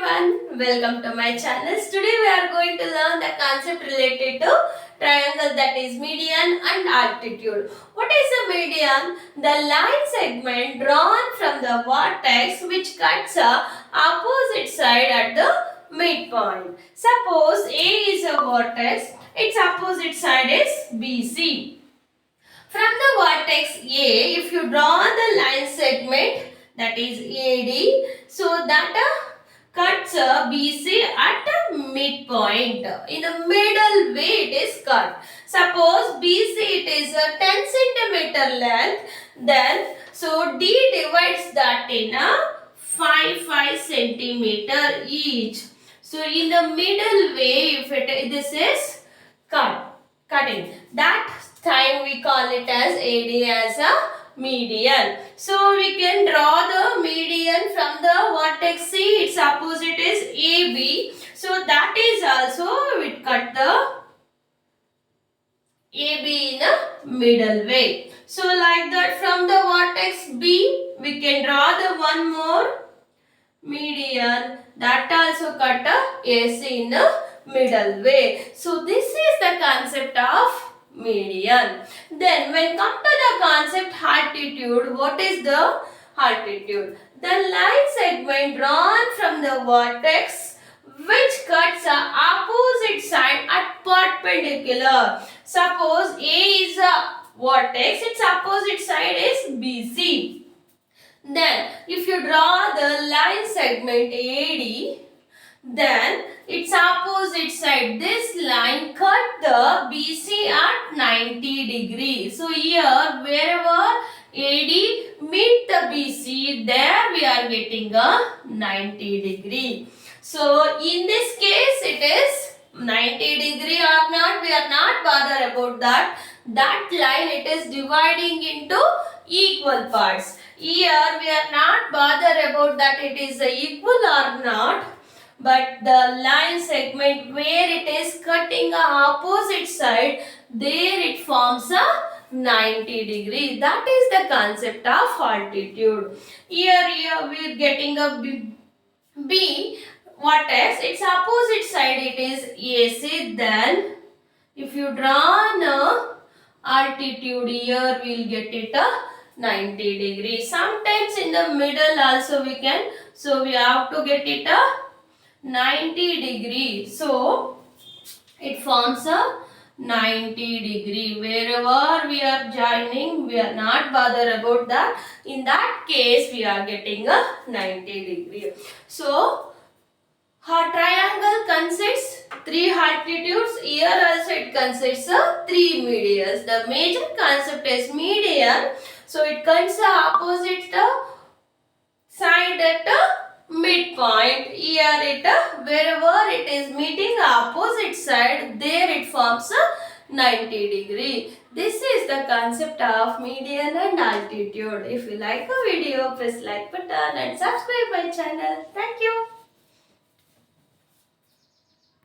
everyone, welcome to my channel. Today we are going to learn the concept related to triangle, that is median and altitude. What is the median? The line segment drawn from the vertex which cuts a opposite side at the midpoint. Suppose A is a vertex, its opposite side is BC. From the vertex A, if you draw the line segment, that is AD, so that cuts BC at a midpoint. In the middle way it is cut. Suppose BC it is a 10 centimeter length, then so D divides that in a 5 centimeter each. So in the middle way, if this is cutting, that time we call it as AD as a median. So we can draw the median from the vertex C, its opposite is AB. So that is also we cut the AB in a middle way. So like that, from the vertex B we can draw the one more median, that also cut a AC in a middle way. So this is the concept of median. Then when come to the concept altitude, what is the altitude? The line segment drawn from the vertex which cuts the opposite side at perpendicular. Suppose A is a vertex, its opposite side is BC. Then if you draw the line segment AD, then its opposite side, this line cut the BC at 90 degrees. So here wherever AD meet the BC, there we are getting a 90 degree. So in this case it is 90 degree or not, we are not bothered about that. That line it is dividing into equal parts. Here we are not bothered about that it is equal or not. But the line segment where it is cutting a opposite side, there it forms a 90 degree. That is the concept of altitude. Here we are getting a B. What else? Its opposite side it is AC. Then if you draw an altitude, here we will get it a 90 degree. Sometimes in the middle also we can. So we have to get it a 90 degree. So it forms a 90 degree. Wherever we are joining, we are not bothered about that. In that case, we are getting a 90 degree. So our triangle consists 3 altitudes. Here also it consists of 3 medians. The major concept is median. So it cuts the opposite side at midpoint. Here it wherever it is meeting opposite side, there it forms a 90 degree. This is the concept of median and altitude. If you like a video, press like button and subscribe my channel. Thank you.